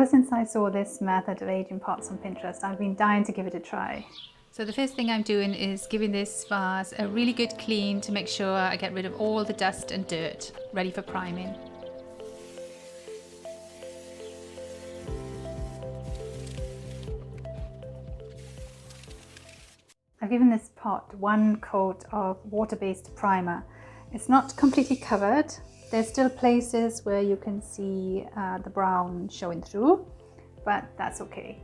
ever since I saw this method of aging pots on Pinterest, I've been dying to give it a try. So the first thing I'm doing is giving this vase a really good clean to make sure I get rid of all the dust and dirt, ready for priming. I've given this pot one coat of water-based primer. It's not completely covered. There's still places where you can see the brown showing through, but that's okay.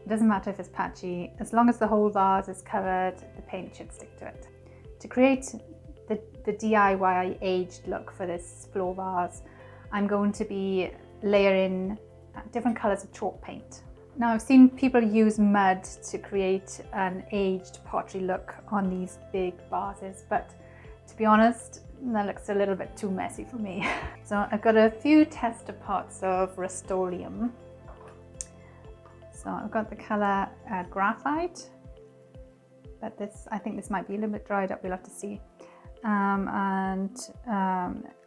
It doesn't matter if it's patchy, as long as the whole vase is covered, the paint should stick to it. To create the DIY aged look for this floor vase, I'm going to be layering different colors of chalk paint. Now, I've seen people use mud to create an aged pottery look on these big vases, but to be honest, that looks a little bit too messy for me. So I've got a few tester pots of Rust-Oleum. So I've got the color graphite, but I think this might be a little bit dried up, we'll have to see.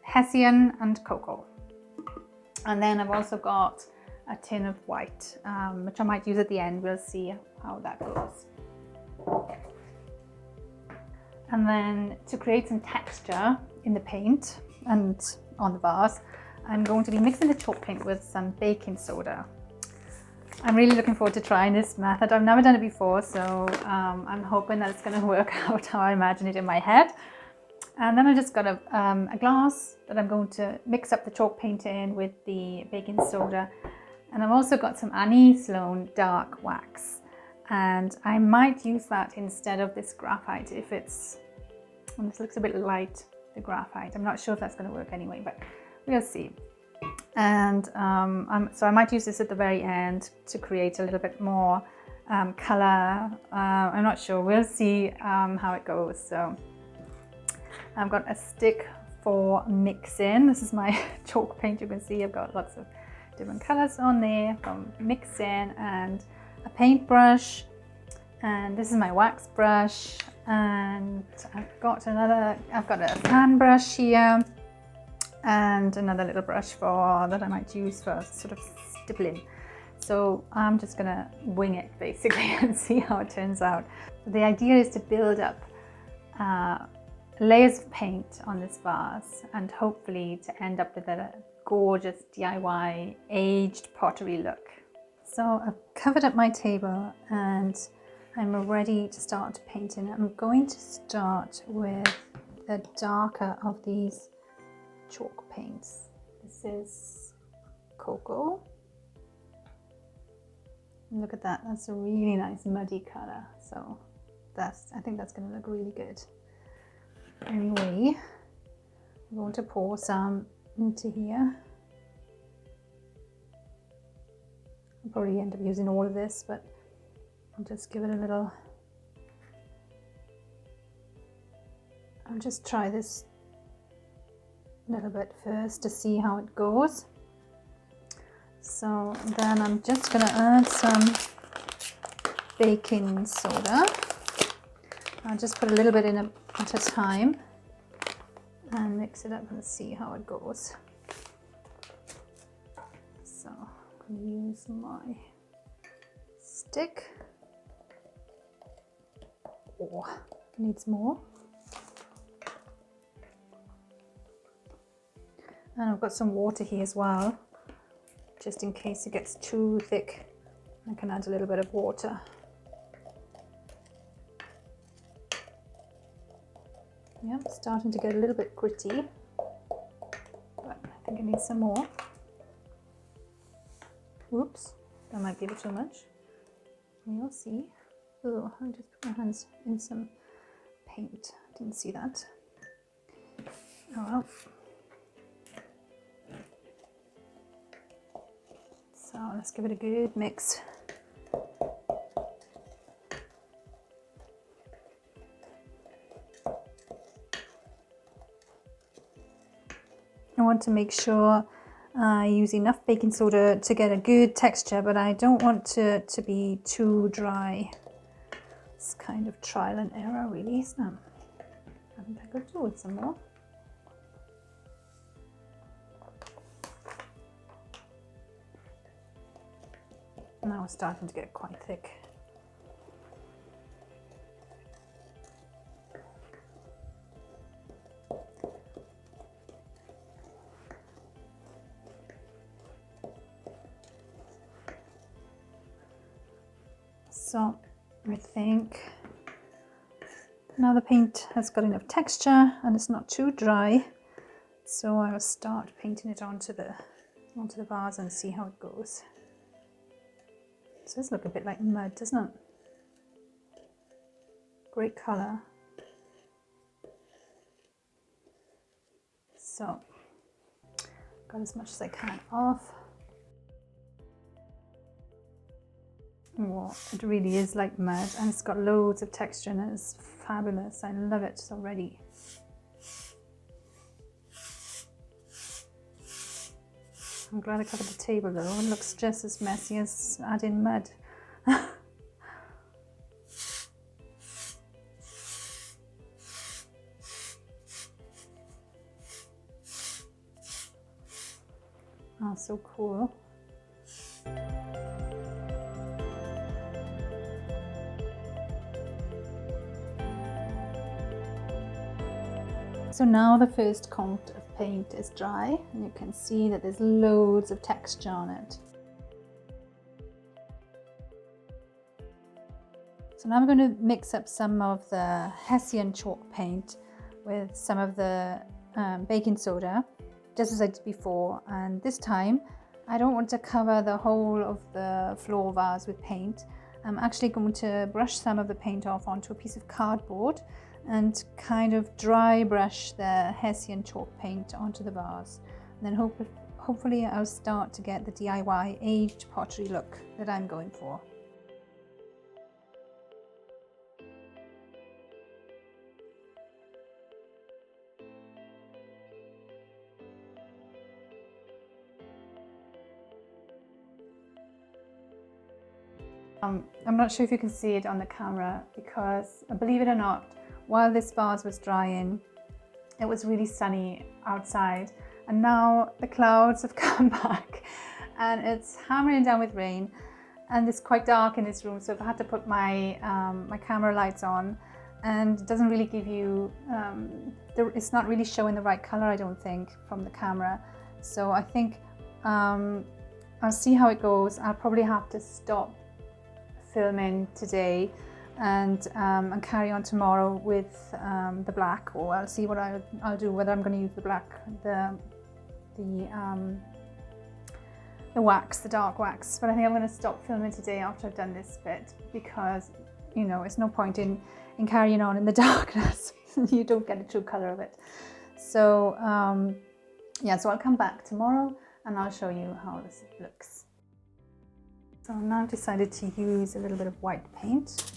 Hessian and cocoa. And then I've also got a tin of white, which I might use at the end. We'll see how that goes. And then to create some texture in the paint and on the vase, I'm going to be mixing the chalk paint with some baking soda. I'm really looking forward to trying this method. I've never done it before, so I'm hoping that it's going to work out how I imagine it in my head. And then I just got a glass that I'm going to mix up the chalk paint in with the baking soda. And I've also got some Annie Sloan dark wax, and I might use that instead of this graphite if it's, and this looks a bit light, the graphite. I'm not sure if that's going to work anyway, but we'll see. And so I might use this at the very end to create a little bit more color. I'm not sure, we'll see how it goes. So I've got a stick for mixing. This is my chalk paint. You can see I've got lots of different colors on there from mixing, and a paintbrush, and this is my wax brush, and I've got a fan brush here, and another little brush that I might use for sort of stippling. So I'm just gonna wing it basically and see how it turns out. The idea is to build up layers of paint on this vase and hopefully to end up with a gorgeous DIY aged pottery look. So I've covered up my table and I'm ready to start painting. I'm going to start with the darker of these chalk paints. This is cocoa. Look at that, that's a really nice muddy color. So I think that's going to look really good. Anyway, I'm going to pour some into here. I'll probably end up using all of this, but I'll just give it a little. I'll just try this a little bit first to see how it goes. So then I'm just going to add some baking soda. I'll just put a little bit in at a time and mix it up and see how it goes. So I'm going to use my stick. Oh, needs more. And I've got some water here as well, just in case it gets too thick. I can add a little bit of water. Yeah, it's starting to get a little bit gritty, but I think I need some more. Oops, that might be a bit too much. We'll see. Oh, I just put my hands in some paint. Didn't see that. Oh well. So let's give it a good mix. I want to make sure I use enough baking soda to get a good texture, but I don't want it to be too dry. It's kind of trial and error really, isn't it? I think I could do with some more. Now it's starting to get quite thick. So I think now the paint has got enough texture and it's not too dry. So I'll start painting it onto the vase and see how it goes. It does look a bit like mud, doesn't it? Great colour. So, got as much as I can off. Oh, it really is like mud, and it's got loads of texture and it's fabulous. I love it already. I'm glad I covered the table though. It looks just as messy as adding mud. Oh, so cool. So now the first coat of paint is dry and you can see that there's loads of texture on it. So now I'm going to mix up some of the Hessian chalk paint with some of the baking soda, just as I did before, and this time I don't want to cover the whole of the floor vase with paint. I'm actually going to brush some of the paint off onto a piece of cardboard and kind of dry brush the Hessian chalk paint onto the vase. And then hopefully I'll start to get the DIY aged pottery look that I'm going for. I'm not sure if you can see it on the camera because, believe it or not, while this vase was drying, it was really sunny outside, and now the clouds have come back and it's hammering down with rain, and it's quite dark in this room, so I've had to put my my camera lights on, and it doesn't really give you it's not really showing the right color, I don't think, from the camera. So I think I'll see how it goes. I'll probably have to stop filming today and carry on tomorrow with the black, or I'll see what I'll do, whether I'm going to use the black, the wax, the dark wax. But I think I'm going to stop filming today after I've done this bit, because you know it's no point in carrying on in the darkness. You don't get a true color of it. So yeah, so I'll come back tomorrow and I'll show you how this looks. So now I've decided to use a little bit of white paint.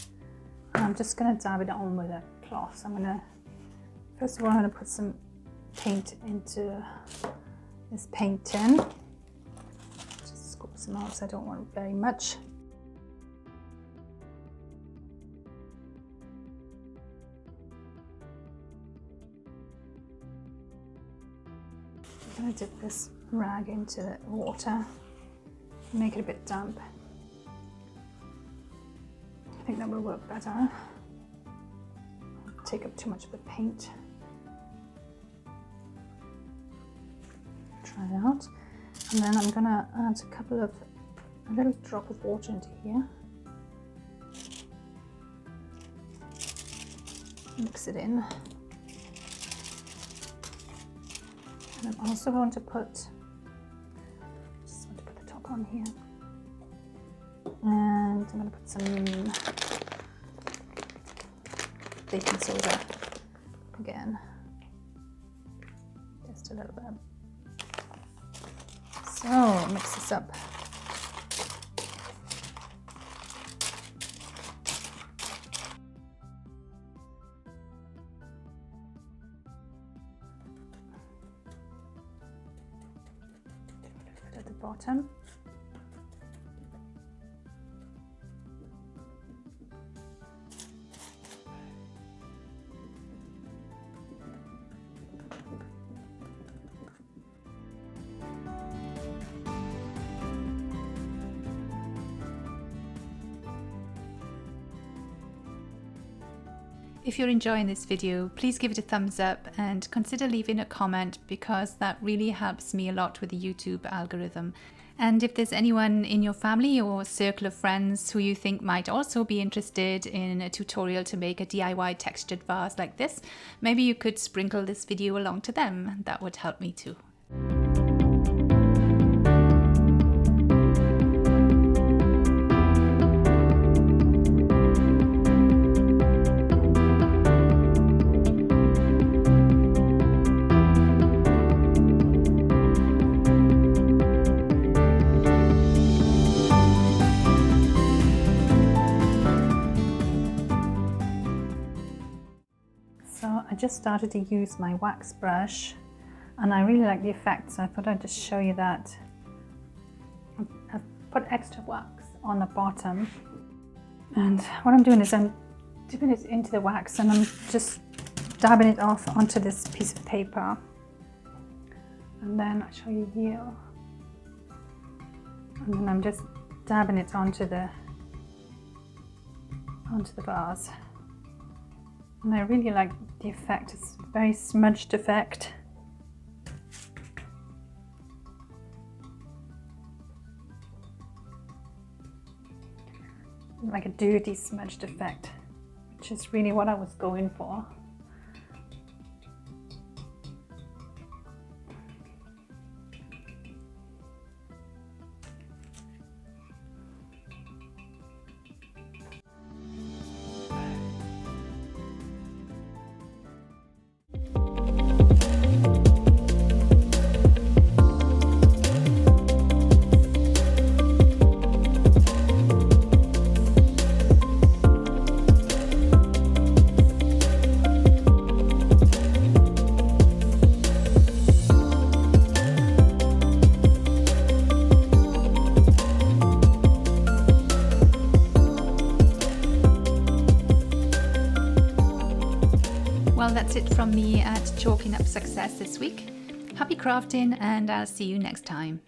I'm just going to dab it on with a cloth. First of all, I'm going to put some paint into this paint tin. Just scoop some out, so I don't want very much. I'm going to dip this rag into the water, make it a bit damp. I think that will work better. Take up too much of the paint. Try it out. And then I'm gonna add a little drop of water into here. Mix it in. And I'm also going to just want to put the top on here. And I'm going to put some baking soda again, just a little bit. So mix this up. A little bit at the bottom. If you're enjoying this video, please give it a thumbs up and consider leaving a comment, because that really helps me a lot with the YouTube algorithm. And if there's anyone in your family or circle of friends who you think might also be interested in a tutorial to make a DIY textured vase like this, maybe you could sprinkle this video along to them. That would help me too. So I just started to use my wax brush and I really like the effect, so I thought I'd just show you that. I've put extra wax on the bottom, and what I'm doing is I'm dipping it into the wax and I'm just dabbing it off onto this piece of paper, and then I'll show you here, and then I'm just dabbing it onto the vase. And I really like the effect. It's a very smudged effect. Like a dirty smudged effect, which is really what I was going for. Well, that's it from me at Chalking Up Success this week. Happy crafting, and I'll see you next time.